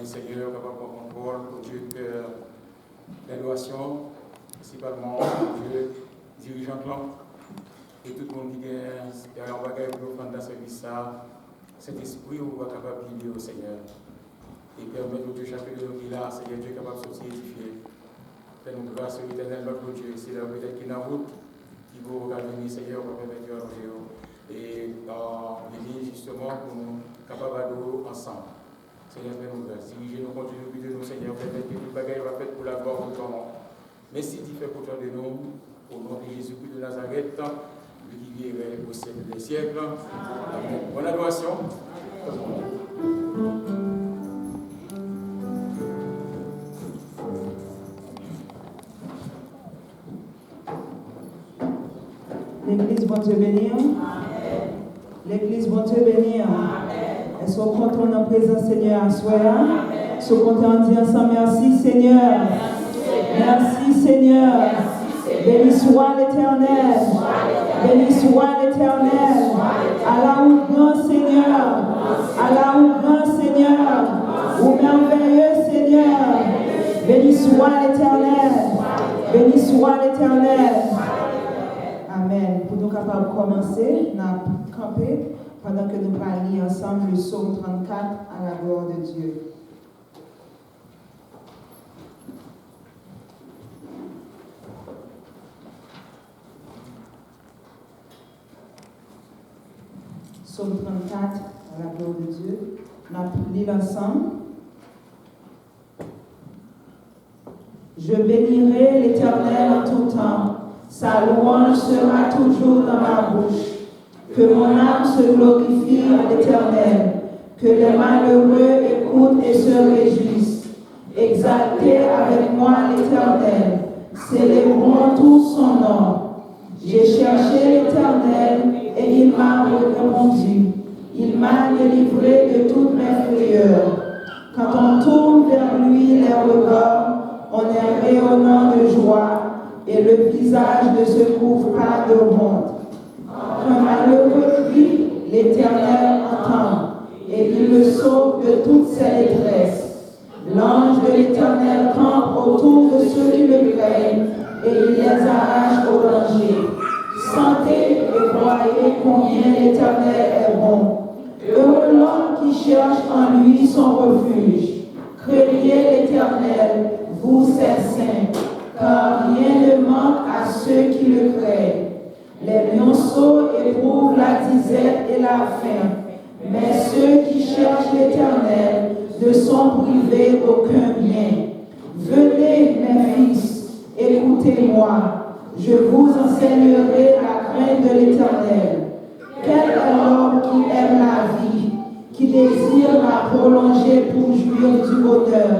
Seigneur, capable de prendre contrôle, pour Dieu, que l'adoration, principalement, Dieu, dirigeant de l'homme, et tout le monde qui est en bagage pour prendre dans ce service, cet esprit, on va capable de guider au Seigneur. Et permettre que chacun de nous qui est là, Seigneur Dieu, capable de sortir édifié. Fais-nous grâce, l'éternel, notre Dieu, c'est là peut-être qui est en route, qui va venir, Seigneur, pour permettre de allonger. Et dans l'église, justement, pour nous capables d'adorer ensemble. Seigneur, fais-nous grâce. Dirigez-nous, continuez de nous, Seigneur, permettre que tout le bagage va faire pour la gloire de ton nom. Merci d'y faire pour toi de nous, au nom de Jésus-Christ de Nazareth, lui qui vivrait au siècle des siècles. Amen. Bonne adoration. L'Église va te bénir. L'Église va te bénir. Est-ce qu'on compte en présence, Seigneur, à soi? Est-ce qu'on compte en dire ensemble, merci, Seigneur. Merci, Seigneur. Béni soit l'Éternel. Béni soit l'Éternel. Allah ou grand Seigneur. Allah ou grand Seigneur. Ou merveilleux Seigneur. Béni soit l'Éternel. Béni soit l'Éternel. Amen. Pour nous capables de commencer, nous allons camper pendant que nous parlons ensemble le psaume 34 à la gloire de Dieu. Psaume 34 à la gloire de Dieu. Nous allons lire ensemble. Je bénirai l'Éternel en tout temps. Sa louange sera toujours dans ma bouche. Que mon âme se glorifie en l'Éternel. Que les malheureux écoutent et se réjouissent. Exaltez avec moi l'Éternel. Célébrons tous son nom. J'ai cherché l'Éternel et il m'a répondu. Il m'a délivré de toutes mes frayeurs. Quand on tourne vers lui les regards, on est rayonnant de joie. Et le visage ne se couvre pas de honte. Qu'un malheureux crie, l'Éternel entend, et il le sauve de toutes ses détresses. L'ange de l'Éternel campe autour de ceux qui le craignent, et il les arrache au danger. Sentez et voyez combien l'Éternel est bon. Heureux l'homme qui cherche en lui son refuge. Craignez l'Éternel, vous ses saints, car rien ne manque à ceux qui le craignent. Les lionceaux éprouvent la disette et la faim, mais ceux qui cherchent l'Éternel ne sont privés d'aucun bien. Venez, mes fils, écoutez-moi, je vous enseignerai la crainte de l'Éternel. Quel est l'homme qui aime la vie, qui désire la prolonger pour jouir du bonheur?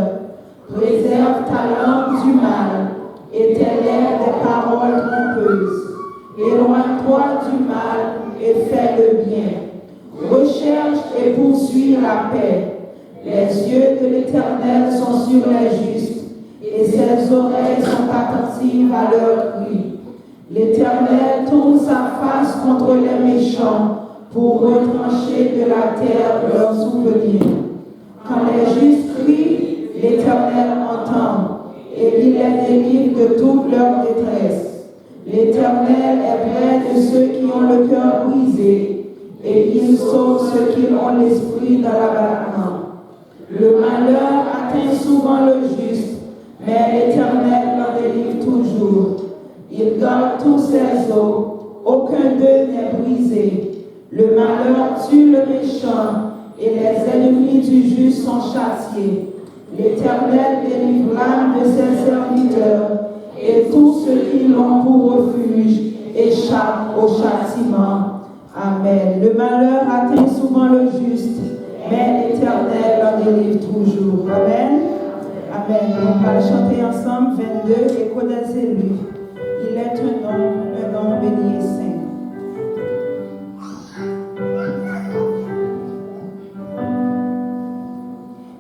Préserve ta langue du mal et tes lèvres des paroles trompeuses. Éloigne-toi du mal et fais le bien. Recherche et poursuis la paix. Les yeux de l'Éternel sont sur les justes et ses oreilles sont attentives à leurs cris. L'Éternel tourne sa face contre les méchants pour retrancher de la terre leurs souvenirs. Quand les justes crient, l'Éternel entend et il les délivre de toute leur détresse. L'Éternel est près de ceux qui ont le cœur brisé et il sauve ceux qui ont l'esprit dans l'abattement. Le malheur atteint souvent le juste, mais l'Éternel l'en délivre toujours. Il garde tous ses os, aucun d'eux n'est brisé. Le malheur tue le méchant et les ennemis du juste sont châtiés. L'Éternel délivre l'âme de ses serviteurs et tous ceux qui l'ont pour refuge échappent au châtiment. Amen. Le malheur atteint souvent le juste, mais l'Éternel en délivre toujours. Amen. Amen. On va chanter ensemble 22 et connaissez-lui. Il est un nom béni et saint.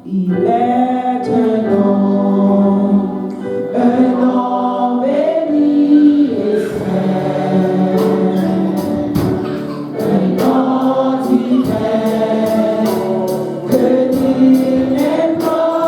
Il est un nom béni et saint, un nom divin que nul n'est pas.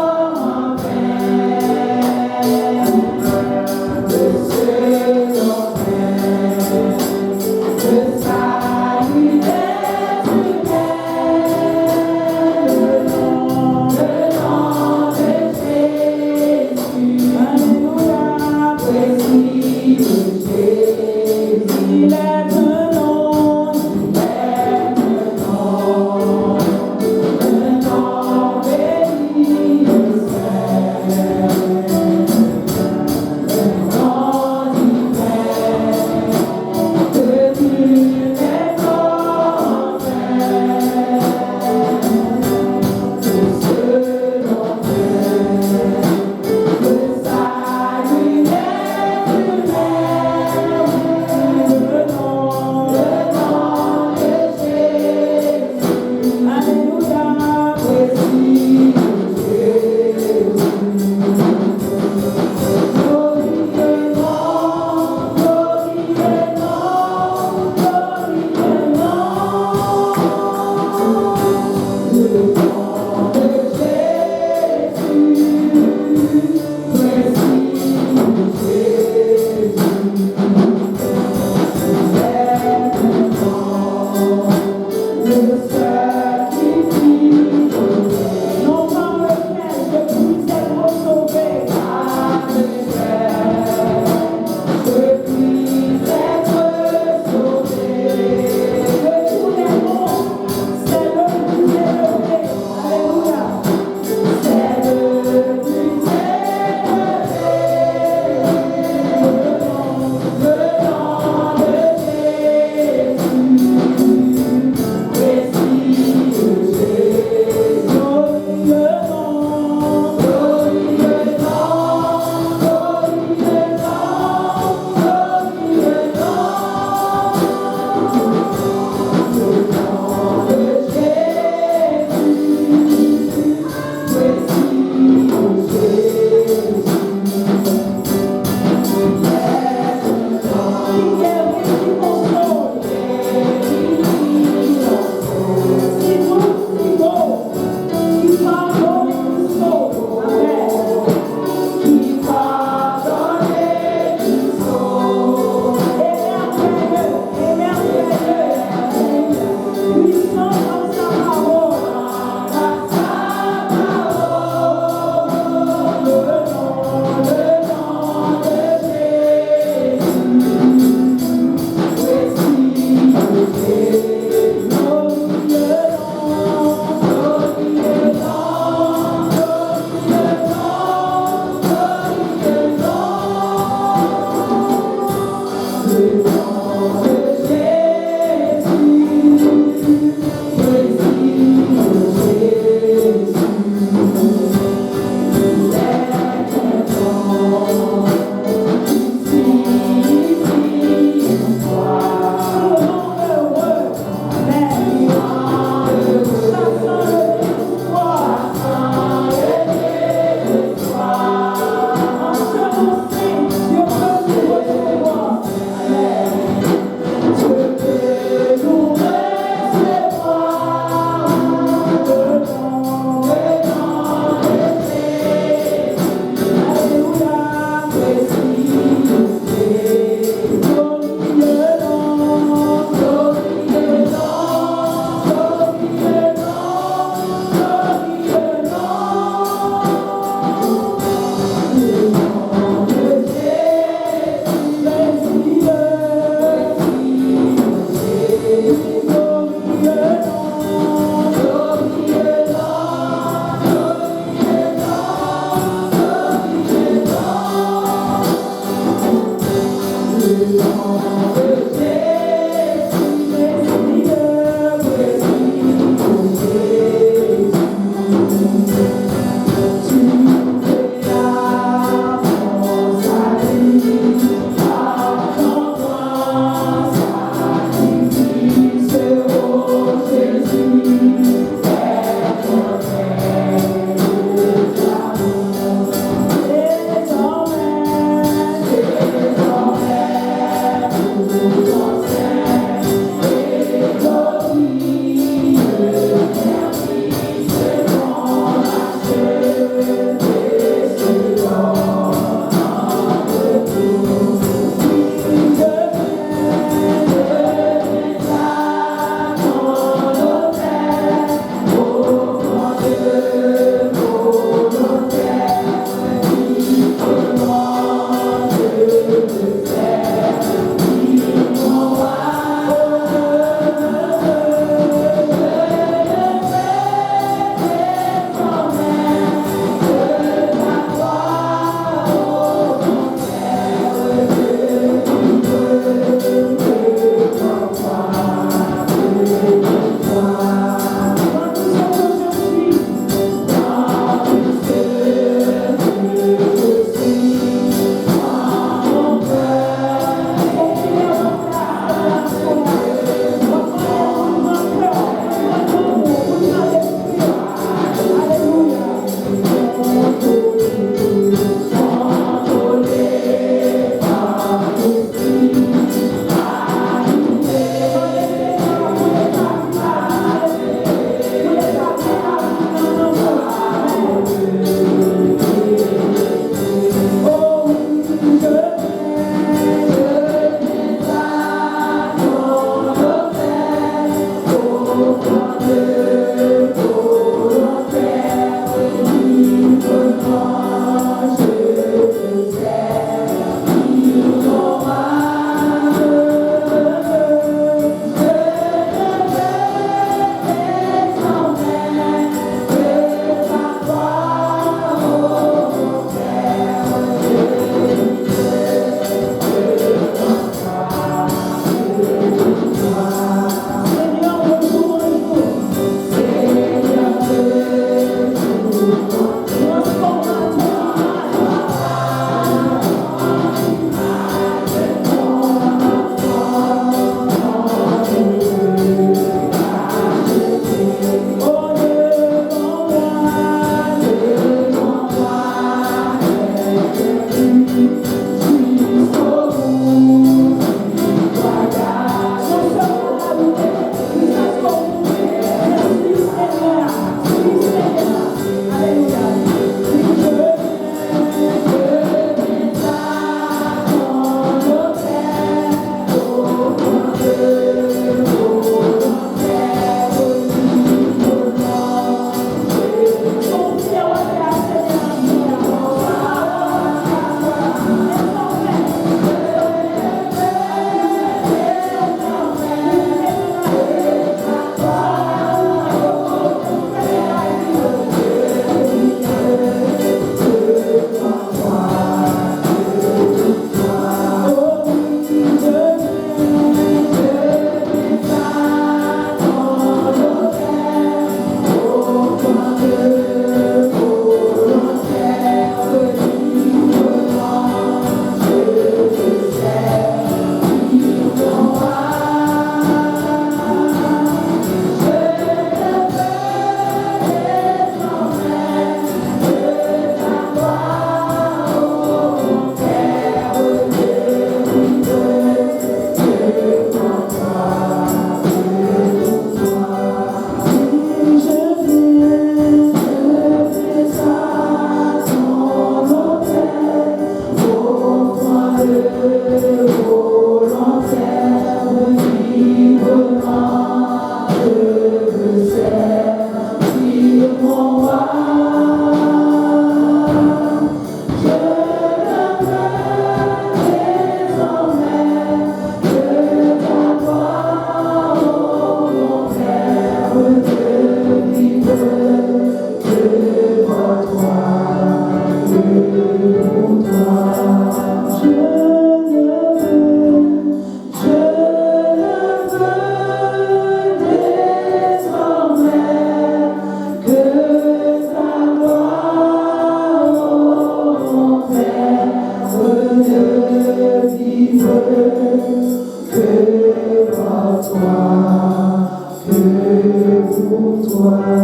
Dans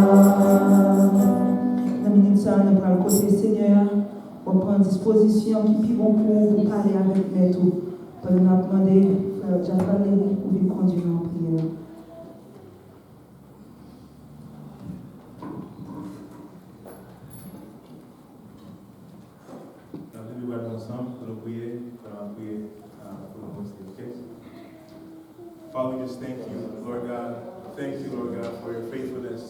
la minute ça, nous allons côté Seigneur, on prend disposition qui est bon pour parler avec maître. On a demandé à Jaffa Léry pour lui conduire en prière. Nous allons ensemble pour nous prier, pour le mot, okay? Father, we just thank you, Lord God. Thank you, Lord God, for your faithfulness.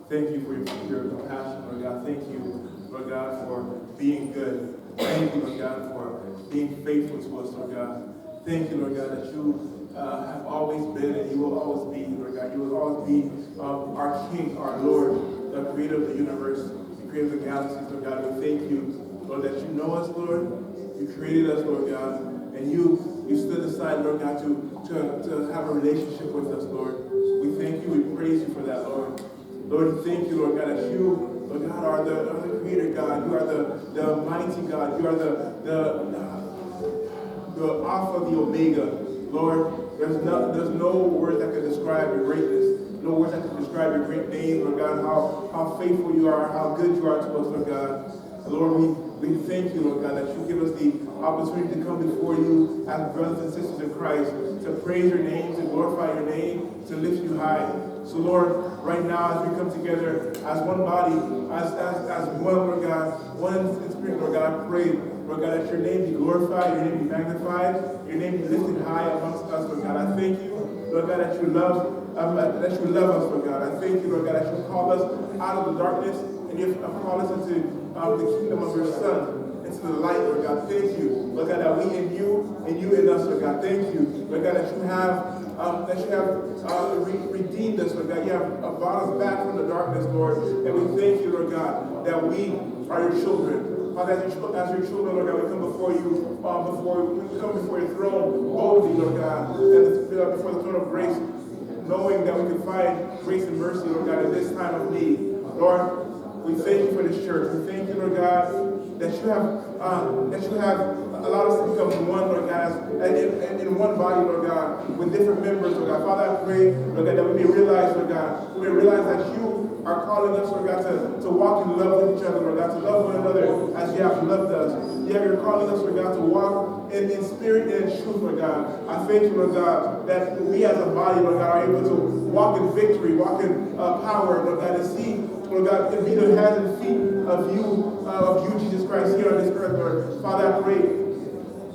Thank you for your compassion, Lord God. Thank you, Lord God, for being good. Thank you, Lord God, for being faithful to us, Lord God. Thank you, Lord God, that you have always been and you will always be, Lord God. You will always be our King, our Lord, the creator of the universe, the creator of the galaxies, Lord God. We thank you, Lord, that you know us, Lord. You created us, Lord God, and you stood aside, Lord God, to have a relationship with us, Lord. We thank you, we praise you for that, Lord. Lord, we thank you, Lord God, that you, Lord God, are the creator God. You are the mighty God. You are the Alpha, the Omega. Lord, there's no words that can describe your greatness. No words that can describe your great name, Lord God, how faithful you are, how good you are to us, Lord God. Lord, we thank you, Lord God, that you give us the opportunity to come before you as brothers and sisters in Christ, to praise your name, to glorify your name, to lift you high. So, Lord, right now as we come together as one body, as one, Lord God, one in spirit, Lord God, I pray, Lord God, that your name be glorified, your name be magnified, your name be lifted high amongst us, Lord God. I thank you, Lord God, that you love us, Lord God. I thank you, Lord God, that you call us out of the darkness and you have called us into the kingdom of your Son, into the light, Lord God. Thank you, Lord God, that we in you and you in us, Lord God. Thank you, Lord God, that you have redeemed us, Lord God. You have brought us back from the darkness, Lord. And we thank you, Lord God, that we are your children. Father, as your children, Lord God, we come before you, we come before your throne boldly, Lord God, and before the throne of grace, knowing that we can find grace and mercy, Lord God, in this time of need. Lord, we thank you for this church. We thank you, Lord God, that you have allowed us to become one, Lord God, in one body, Lord God, with different members, Lord God. Father, I pray, Lord God, that we may realize, Lord God, we may realize that you are calling us, Lord God, to walk in love with each other, Lord God, to love one another as you have loved us. Yeah, you're calling us, Lord God, to walk in spirit and in truth, Lord God. I thank you, Lord God, that we as a body, Lord God, are able to walk in victory, walk in power, Lord God, and see, Lord God, and be the hands and feet of you, Jesus Christ, here on this earth, Lord. Father, I pray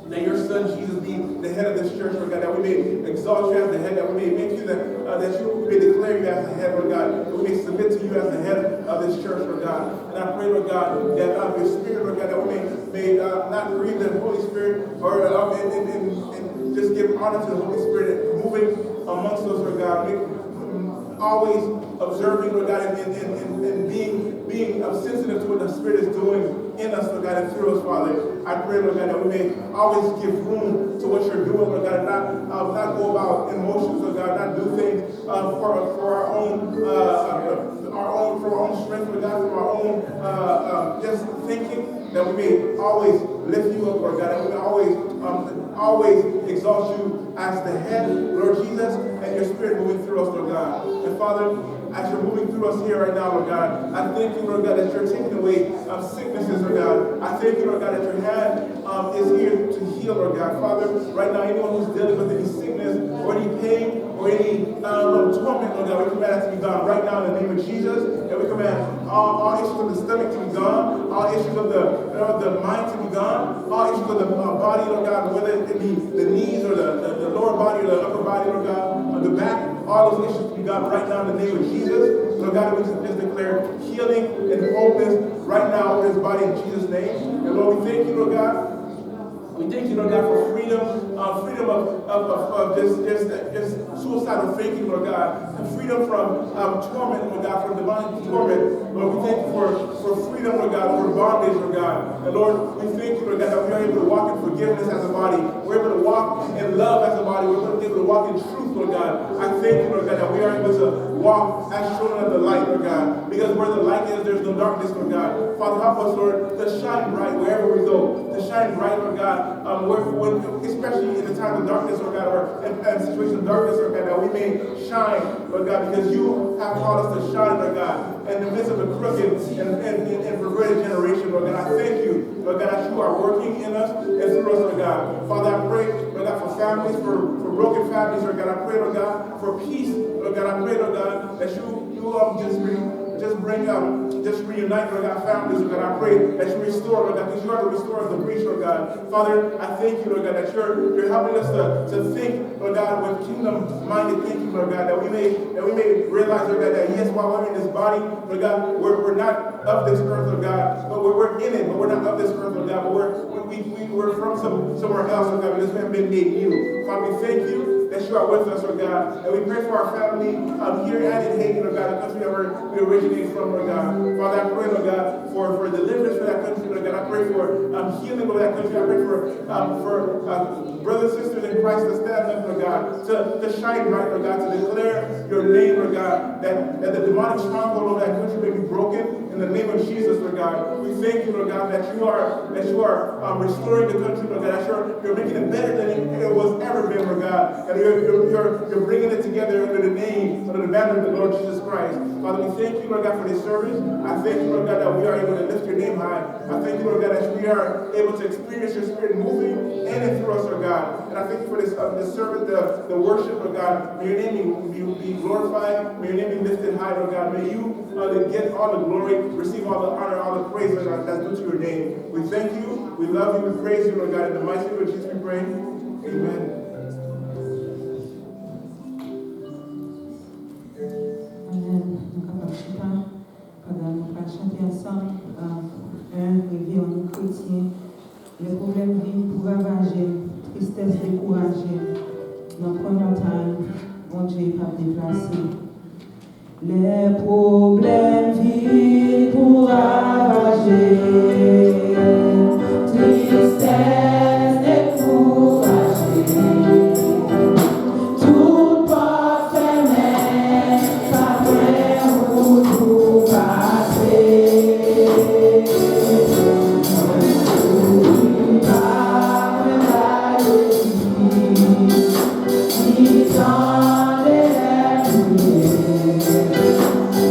that your Son Jesus be the head of this church, Lord God, that we may exalt you as the head, that we may make you that you may declare you as the head, Lord God, that we may submit to you as the head of this church, Lord God. And I pray, Lord God, that your Spirit, Lord God, that we may not grieve the Holy Spirit or and just give honor to the Holy Spirit moving amongst us, Lord God. Always observing, Lord God, and being sensitive to what the Spirit is doing in us, Lord God, and through us, Father. I pray, Lord God, that we may always give room to what you're doing, Lord God, and not go about emotions, Lord God, not do things for our own strength, Lord God, for our own just thinking, that we may always lift you up, Lord God, and we may always exalt you as the head, Lord Jesus, and your Spirit moving through us, Lord God. And Father, as you're moving through us here right now, Lord God, I thank you, Lord God, that you're taking away sicknesses, Lord God. I thank you, Lord God, that your hand is here to heal, Lord God. Father, right now, anyone who's dealing with any sickness or any pain or any torment, Lord God, we command that to be gone right now in the name of Jesus. And we command all issues of the stomach to be gone, all issues of the mind to be gone, all issues of the body, Lord God, whether it be the knees or the lower body or the upper body, Lord God, or the back, all those issues to be gone right now in the name of Jesus. Lord God, we just declare healing and wholeness right now over his body in Jesus' name. And Lord, we thank you, Lord God. We thank you, Lord God, for freedom of just suicidal thinking, Lord God, and freedom from torment, Lord God, from demonic torment. Lord, we thank you for freedom, Lord God, over bondage, Lord God. And Lord, we thank you, Lord God, that we are able to walk in forgiveness as a body. We're able to walk in love as a body. We're able to walk in truth, Lord God. I thank you, Lord God, that we are able to walk as children of the light, Lord God. Because where the light is, there's no darkness, Lord God. Father, help us, Lord, to shine bright wherever we go. To shine bright, Lord God, especially in the time of darkness, Lord God, or in situations of darkness, Lord God, that we may shine, Lord God, because you have called us to shine, Lord God, in the midst of a crooked and perverted generation, Lord God. I thank you, Lord God, that you are working in us and through us, Lord God. Father, I pray, Lord God, for families, for broken families, Lord God. I pray, Lord God, for peace, Lord God. I pray, Lord God, that you just reunite, Lord God, families, Lord God. I pray that you restore, Lord God, because you are the restorer of the breach, Lord God. Father, I thank you, Lord God, that you're helping us to think, Lord God, with kingdom-minded thinking, Lord God, that we may realize, Lord God, that yes, while we're in this body, Lord God, we're not of this earth, Lord God, but we're in it, but we're not of this earth, Lord God, but we're from somewhere else, Lord God, because we have been made new. Father, we thank you that you are with us, Lord God, and we pray for our family here and in Haiti, Lord God, the country that we originate from, Lord God. Father, I pray, Lord God, for deliverance for that country, Lord God. I pray for healing over that country. I pray for brothers and sisters in Christ to stand up, Lord God, to shine bright, Lord God, to declare your name, Lord God, that the demonic stronghold of that country may be broken in the name of Jesus, Lord God. We thank you, Lord God, that you are restoring the country, Lord God, that you're making it better than it was ever been, Lord God, and you're bringing it together under the name, under the banner of the Lord Jesus Christ. Father, we thank you, Lord God, for this service. I thank you, Lord God, that we are able to lift your name high. I thank you, Lord God, that we are able to experience your spirit moving in and through us, Lord God. And I thank you for this service, the worship, Lord God. May your name be glorified. May your name be lifted high, Lord God. May you get all the glory, receive all the honor, all the praise, Lord God, that's due to your name. We thank you, we love you, we praise you, Lord God. In the mighty name of Jesus we pray. Amen. Nous allons chanter ensemble réveillons chrétien. Les problèmes viennent pour ravager, tristesse décourager. Notre montagne, mon Dieu, pas déplacé. Les problèmes viennent pour ravager, tristesse décourager. Tout pas fermé, pas prêt pour tout passer.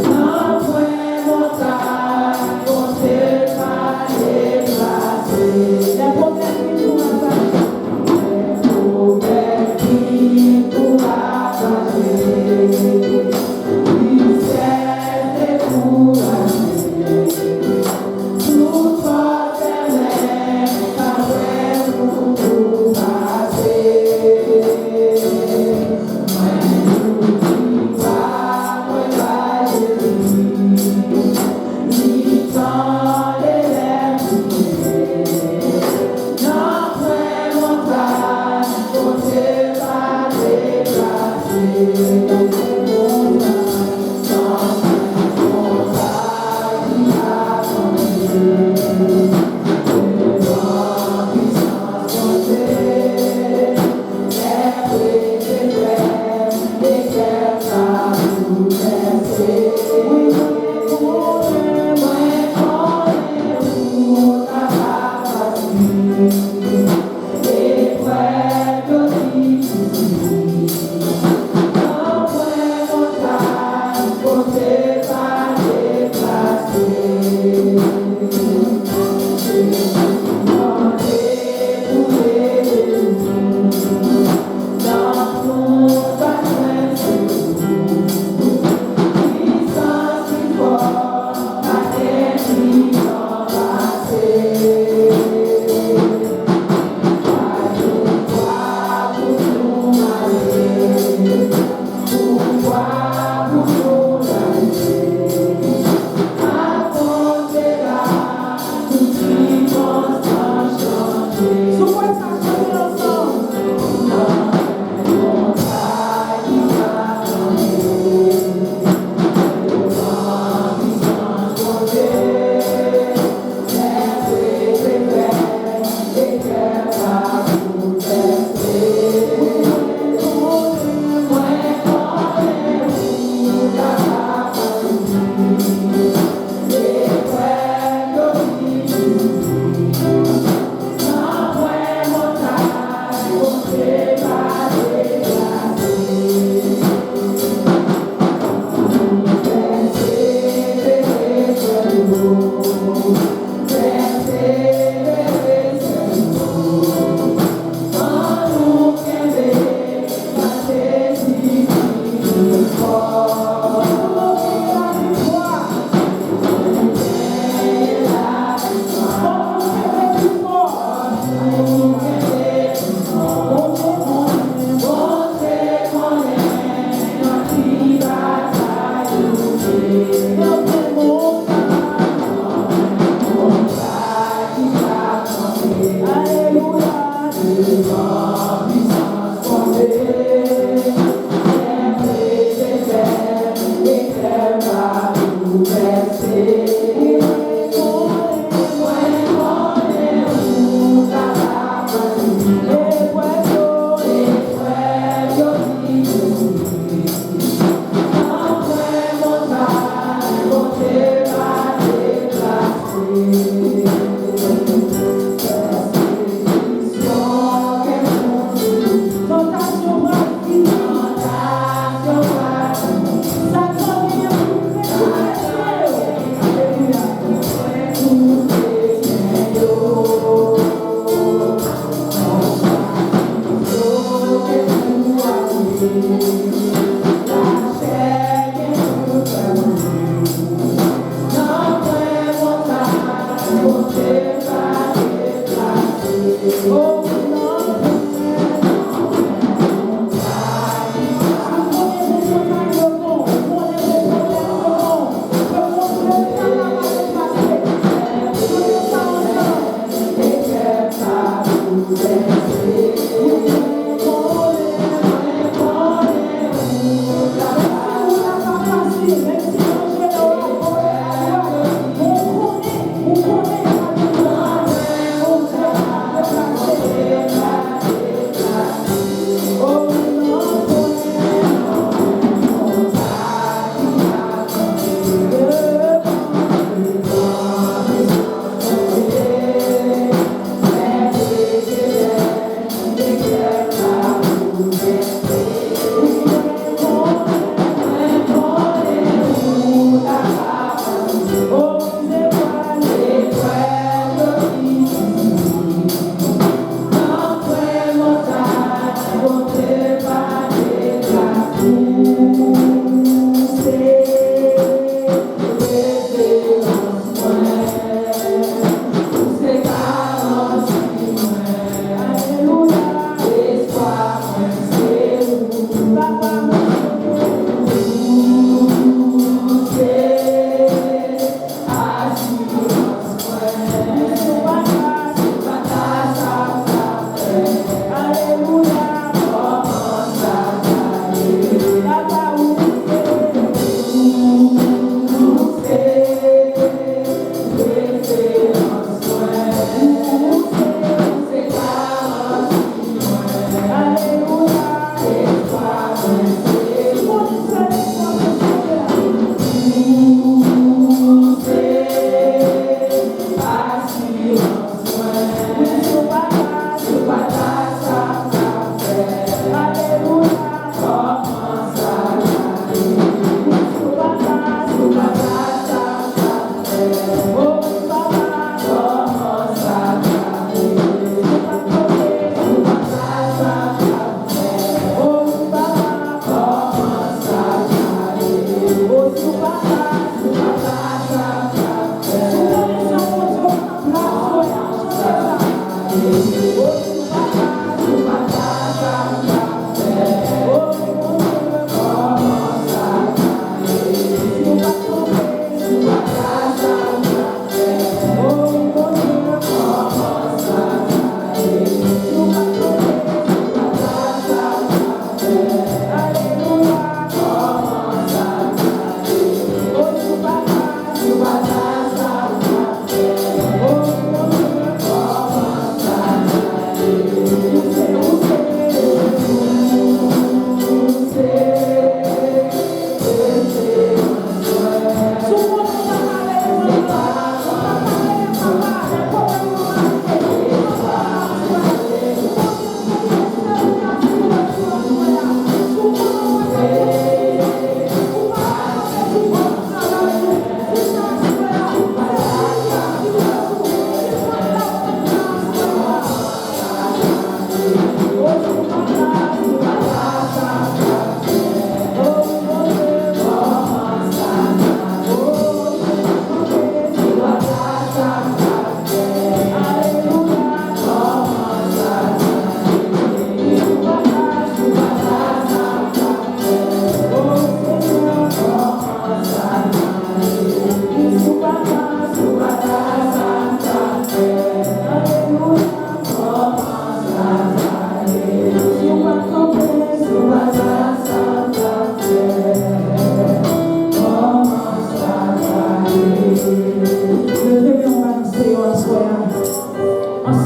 Dans les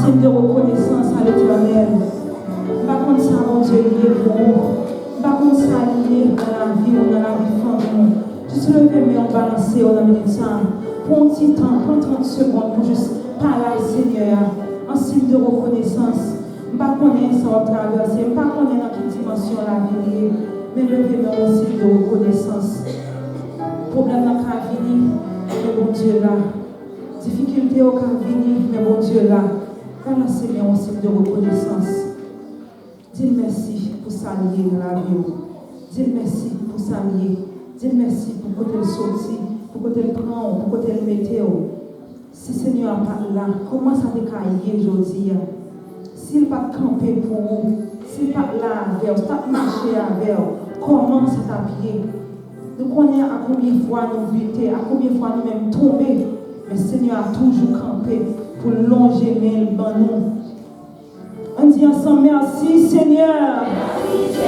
signe de reconnaissance à l'Éternel. Par contre, ça, mon Dieu, il est pour vous. Par contre, ça, il est dans la vie ou dans la vie famille. Juste lever, mais on balance dans la minute ça. Pour un petit temps, prends 30 secondes pour juste parler au Seigneur. En signe de reconnaissance. Je ne sais pas ça va traverser. Je ne sais pas dans quelle dimension la vie est. Mais levez-moi en signe de reconnaissance. Problème dans la vie, mais bon Dieu là. Difficulté au venir, mais bon Dieu là. Balancez-moi en signe de reconnaissance. Dis merci pour s'allier dans la vie. Dis merci pour s'allier. Dis merci pour que tu sorti, pour que tu prends, pour que tu le mettes. Si Seigneur n'est pas là, comment ça te caille aujourd'hui? S'il n'est pas campé pour vous, s'il n'est pas là avec vous, pas marché avec vous, comment ça t'a pied? Nous connaissons à combien de fois nous buter, à combien de fois nous même tomber, mais Seigneur a toujours campé pour longer les dans nous. On dit ensemble, merci Seigneur.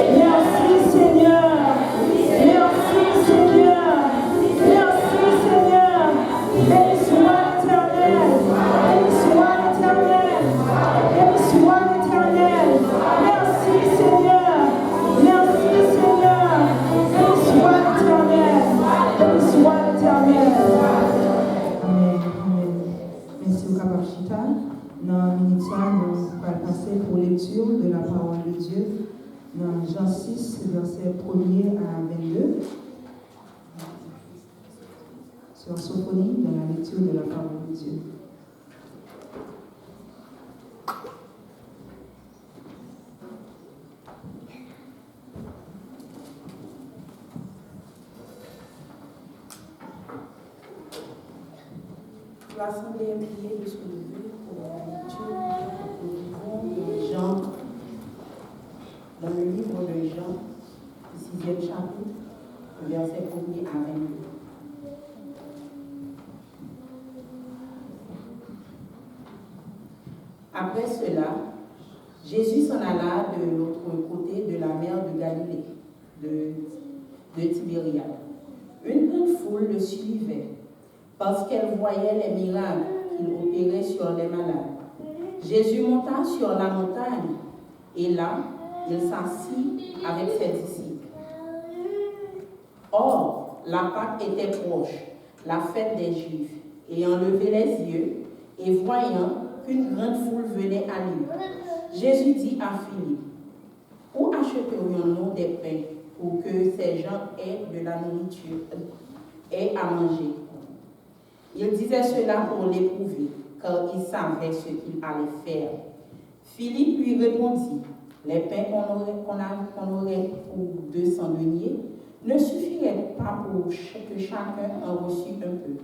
Merci Seigneur. Merci Seigneur. Merci Seigneur. Béni soit l'Éternel. Béni soit l'Éternel. Béni soit l'Éternel. Merci Seigneur. Merci Seigneur. Béni soit l'Éternel. Béni soit l'Éternel. Amen. Amen. Merci au Kabachita. Dans la minute, nous allons passer pour lecture de la parole de Dieu dans Jean 6, verset 1er à 22. Sur Sophonie, dans la lecture de la parole de Dieu. L'Assemblée est priée de se lever pour la lecture de Jean, dans le livre de Jean, 6e chapitre, verset 1er à 22. Après cela, Jésus s'en alla de l'autre côté de la mer de Galilée, de Tibériade. Une grande foule le suivait, parce qu'elle voyait les miracles qu'il opérait sur les malades. Jésus monta sur la montagne, et là, il s'assit avec ses disciples. Or, la Pâque était proche, la fête des Juifs. Ayant levé les yeux, et voyant qu'une grande foule venait à lui, Jésus dit à Philippe, « Où achèterions-nous des pains pour que ces gens aient de la nourriture, aient à manger ?» Il disait cela pour l'éprouver, car il savait ce qu'il allait faire. Philippe lui répondit, « Les pains qu'on aurait pour 200 deniers ne suffiraient pas pour que chacun en reçût un peu. »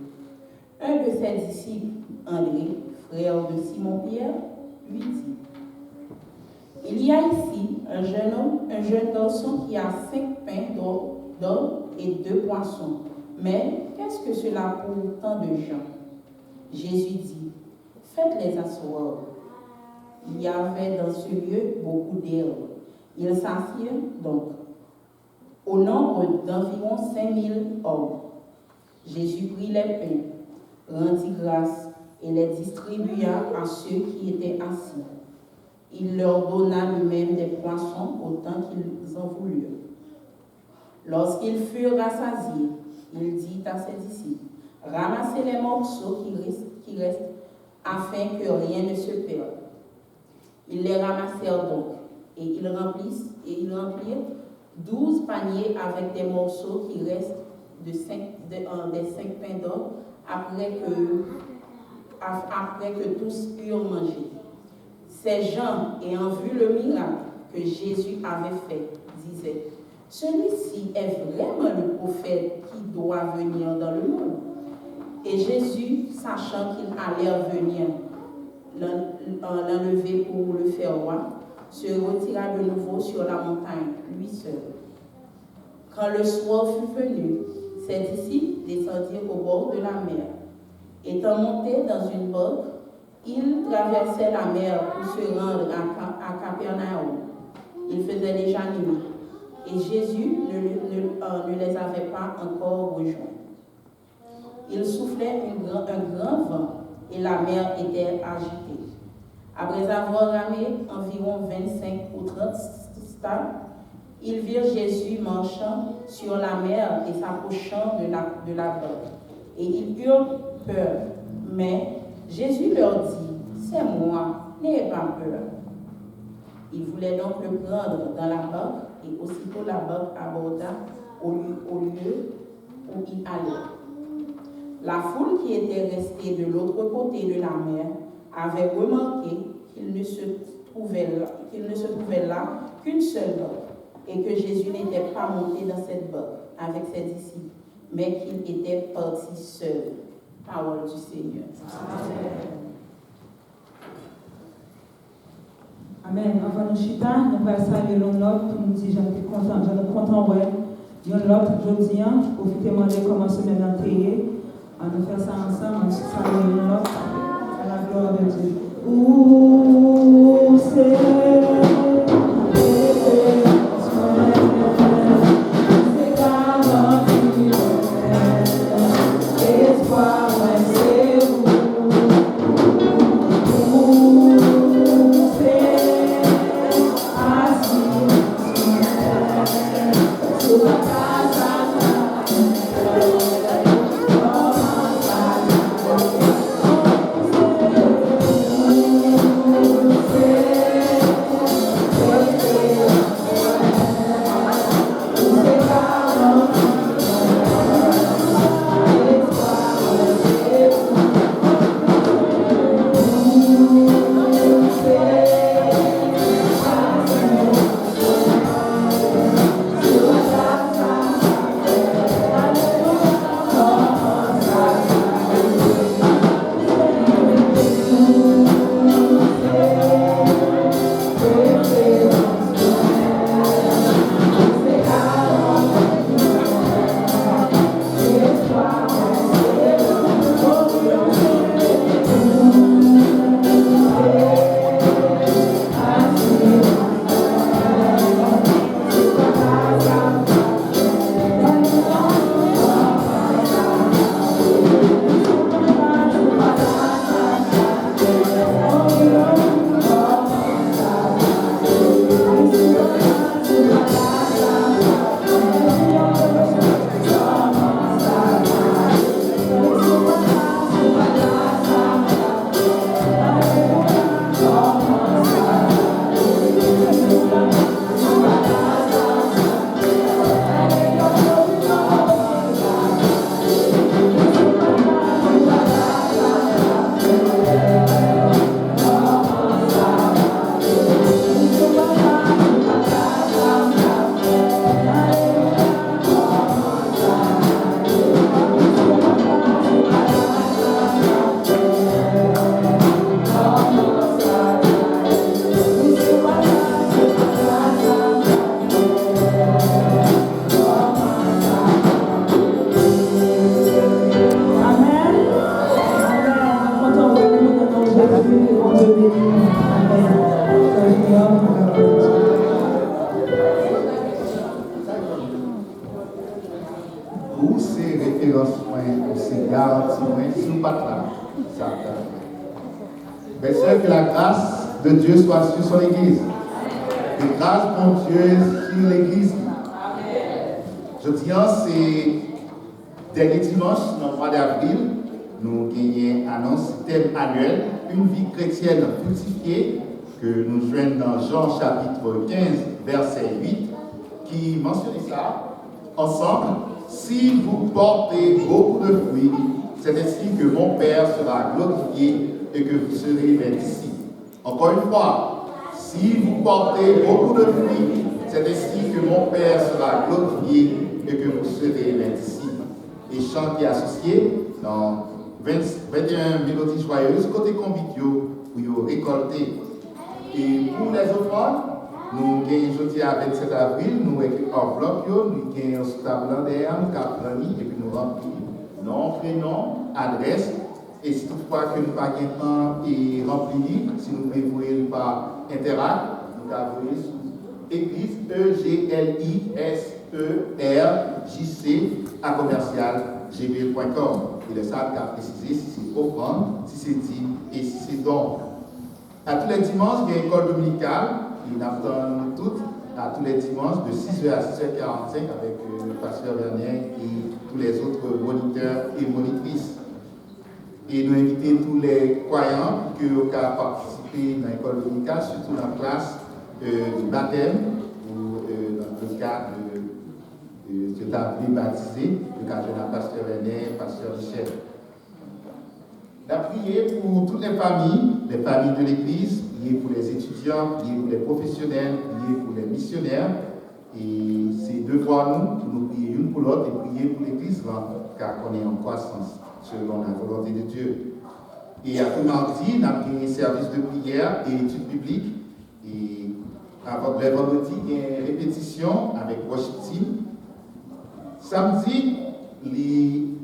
Un de ses disciples, André, frère de Simon-Pierre, lui dit, « Il y a ici un jeune garçon qui a 5 pains d'or et 2 poissons. Mais qu'est-ce que cela pour tant de gens? » Jésus dit, « Faites-les asseoir. » Il y avait dans ce lieu beaucoup d'herbes. Ils s'assirent donc, au nombre d'environ 5000 hommes. Jésus prit les pains, rendit grâce et les distribua à ceux qui étaient assis. Il leur donna lui-même des poissons autant qu'ils en voulurent. Lorsqu'ils furent rassasiés, il dit à ses disciples, « Ramassez les morceaux qui restent afin que rien ne se perde. » Ils les ramassèrent donc, et ils remplirent 12 paniers avec des morceaux qui restent des 5 pains d'or après que tous eurent mangé. Ces gens, ayant vu le miracle que Jésus avait fait, disaient, « Celui-ci est vraiment le prophète qui doit venir dans le monde. » Et Jésus, sachant qu'il allait venir l'enlever pour le faire roi, se retira de nouveau sur la montagne, lui seul. Quand le soir fut venu, ses disciples descendirent au bord de la mer. Étant montés dans une barque, ils traversaient la mer pour se rendre à Capernaum. Il faisait déjà nuit, et Jésus ne les avait pas encore rejoints. Il soufflait un grand vent, et la mer était agitée. Après avoir ramé environ 25 ou 30 stades, ils virent Jésus marchant sur la mer et s'approchant de la barque. Et ils eurent peur. Mais Jésus leur dit, « C'est moi, n'ayez pas peur. » Ils voulaient donc le prendre dans la barque, et aussitôt la barque aborda au lieu où il allait. La foule qui était restée de l'autre côté de la mer avait remarqué qu'il ne se trouvait là qu'une seule barque, et que Jésus n'était pas monté dans cette barque avec ses disciples, mais qu'il était parti seul. Parole du Seigneur. Amen. Avant de chita, nous allons saluer l'autre pour nous dire, j'étais content, ouais. L'autre, aujourd'hui, profitez de comment semaine entière. On va faire ça ensemble, on va saluer l'autre à la gloire de Dieu. Où c'est Où c'est référence ou c'est garantie sous patron. Mais c'est que la grâce de Dieu soit sur son Église. Que grâce mon Dieu sur l'Église. Je dis, c'est dernier dimanche, dans le mois d'avril, nous gagnons annonce thème annuel, une vie chrétienne fructifiée, que nous joignons dans Jean chapitre 15, verset 8, qui mentionne ça ensemble. Si vous portez beaucoup de fruits, c'est ainsi que mon Père sera glorifié et que vous serez mes disciples. Encore une fois, si vous portez beaucoup de fruits, c'est ainsi que mon Père sera glorifié et que vous serez mes disciples. Et chant qui est associé dans 21 mélodies joyeuses, côté convitio, pour récolter. Et pour les offrandes, nous gagnons jeudi à 27 avril, nous écrivons enveloppe, nous gagnons sur table derrière, nous capons et puis nous remplissons nom, prénom, adresse. Et si toutefois que nous n'avons pas de temps et rempli, si nous prévoyons pas interact, nous avons sur église EGLISERJC à commercial gmail.com. Il est ça qu'à préciser si c'est offrande, si c'est dit et si c'est don. À tous les dimanches, il y a une école dominicale, qui nous attend toutes, à tous les dimanches, de 6h à 6h45, avec le pasteur Vernet et tous les autres moniteurs et monitrices. Et nous invitons tous les croyants qui ont participé dans l'école dominicale, surtout dans la classe du baptême, ou dans le cas de ce que baptisé, le cas de la pasteur Vernet, pasteur Michel. La prière pour toutes les familles de l'Église, prier pour les étudiants, prier pour les professionnels, prier pour les missionnaires. Et c'est devoir nous prier une pour l'autre et prier pour l'Église, car on est en croissance selon la volonté de Dieu. Et à tout mardi, on a pris un service de prière et études bibliques. Et avant le vendredi, il y a une répétition avec worship team. Samedi,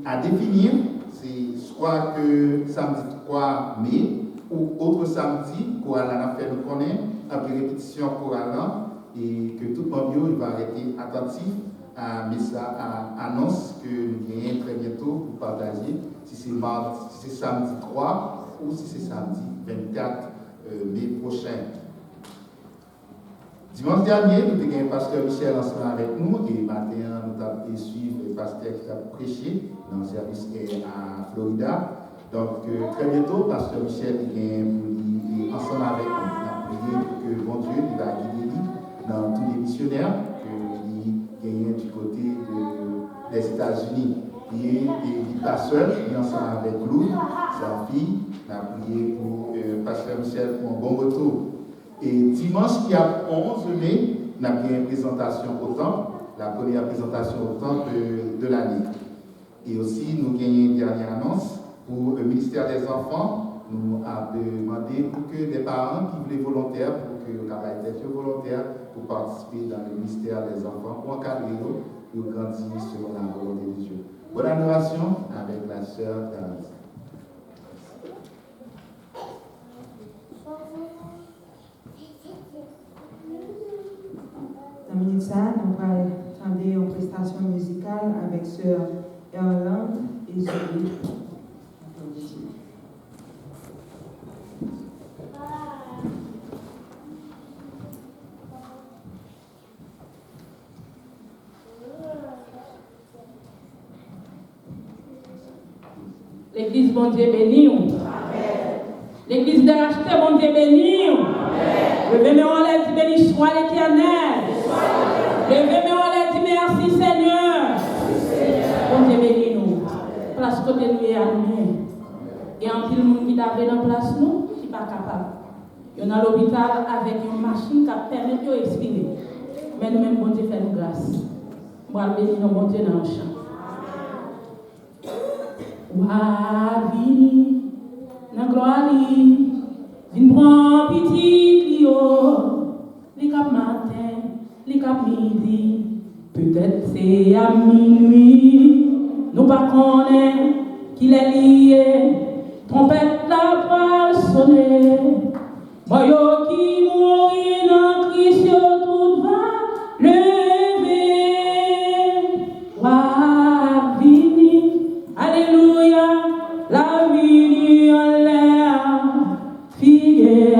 à définir, c'est soit que samedi 3 mai ou autre samedi, chorale a fait nous connaître, après répétition chorale, et que tout le monde va arrêter attentif à annonce que nous gagnons très bientôt pour partager, si c'est samedi 3 ou si c'est samedi 24 mai prochain. Dimanche dernier, nous avons le pasteur Michel ensemble avec nous et matin, nous avons suivi le pasteur qui a prêché dans le service à Florida. Donc, très bientôt, pasteur Michel est ensemble avec nous. On a prié que bon Dieu il va guider dans tous les missionnaires qu'il gagne du côté des États-Unis. Il n'est pas seul, il est ensemble avec Lou, sa fille. On a prié pour pasteur Michel pour un bon retour. Et dimanche qui a 11 mai, on a bien une présentation au temple, la première présentation au temple de l'année. Et aussi, nous avons une dernière annonce pour le ministère des Enfants. Nous avons demandé pour que des parents qui voulaient volontaires, pour que les capables d'être volontaires pour participer dans le ministère des Enfants, pour encadrer nous, pour grandir selon la volonté de Dieu. Bonne adoration avec la sœur Thérèse. Dans minute ça, nous allons entendre une prestation musicale avec sœur Erland et Zoé. L'église, bon Dieu, béni. L'église de racheter, bon Dieu, béni. Levez-moi en l'air, dit béni soit l'Éternel. Levez-moi en l'air, dit merci Seigneur. Bon Dieu, béni nous. Place côté nous et à nous. Il y a un petit monde qui t'a dans place nous, qui n'est pas capable. Il y a dans l'hôpital avec une machine qui permet de respirer. Mais nous-mêmes, bon Dieu, fait nous grâce. Moi, béni nous, bon Dieu, dans le champ. Wavini, na gloire, vin prend petit lio, li cap matin, li cap midi, peut-être c'est à minuit, nous pas connaît qu'il est lié, trompette la voix sonner, moi yo qui mourit dans Christ yo tout va lever, wavini. Alléluia, la vie en l'air, fille,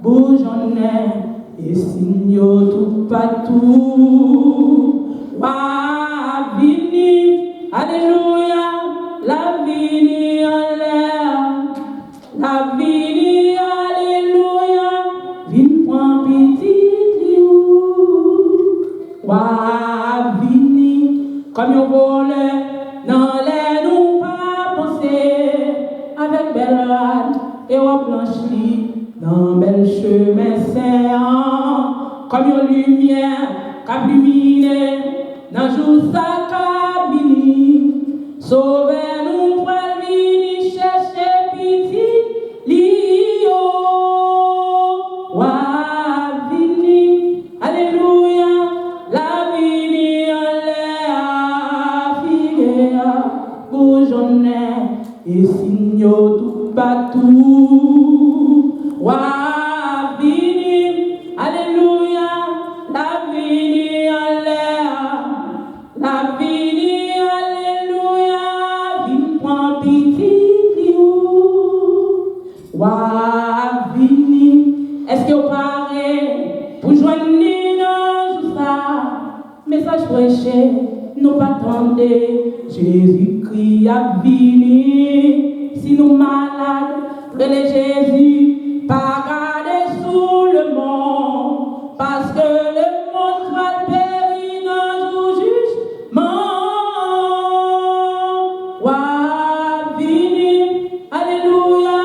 bougeonnait, et signe tout partout. Wavini, alléluia, la vie en l'air, la vie, alléluia, vine point petit liou. Wavini, comme un volet, dans les nous pas penser, avec belle rade et au blanchi, dans bel chemin séant, comme une lumière qui illumine, dans jour sa cabine, sauvez-nous pour venir chercher petit lio, wavini, alléluia, la vie en l'air, fille, bougeonnait, et signe tout partout, wavini, alléluia, la vie en l'air, la vie, alléluia, vine point petit liou, wavini. attendez, Jésus-Christ a venu. Si nous malades, prenez Jésus, pas garder sous le monde, parce que le monde va périr dans le jugement. Wa vini, alléluia,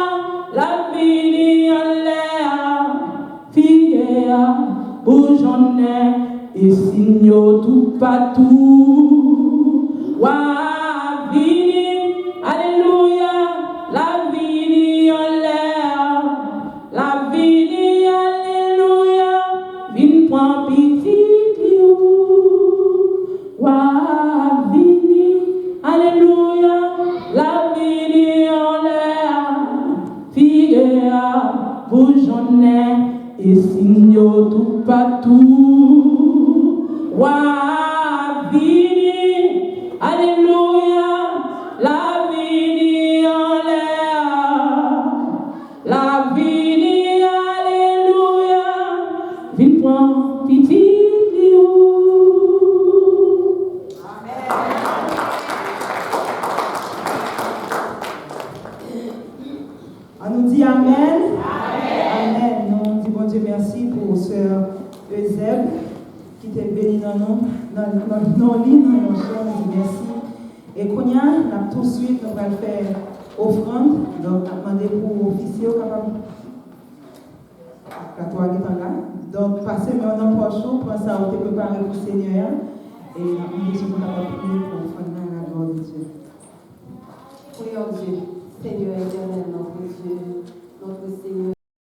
la vini en l'air, fille, où j'en ai, et signe tout partout. Wa vini, alléluia, la vini en l'air, la vini, alléluia, vin prend pitié. Wa vini, alléluia, la vini en l'air, fille, bougeonner et signe tout partout. Wa vini, alléluia, la vini en l'air, la vini, alléluia, vin prend pitié. On nous dit Amen. Amen. Nous disons bon Dieu merci pour sœur Eusèbe qui t'est béni dans nos lignes, dans nos chants. Nous disons merci. Et qu'on y a, tout de suite, nous allons faire offrande. Donc, on a demandé pour officier au capable. Donc, passez maintenant pour chaud, pour ça, on peut préparer pour le Seigneur. Et on a demandé si vous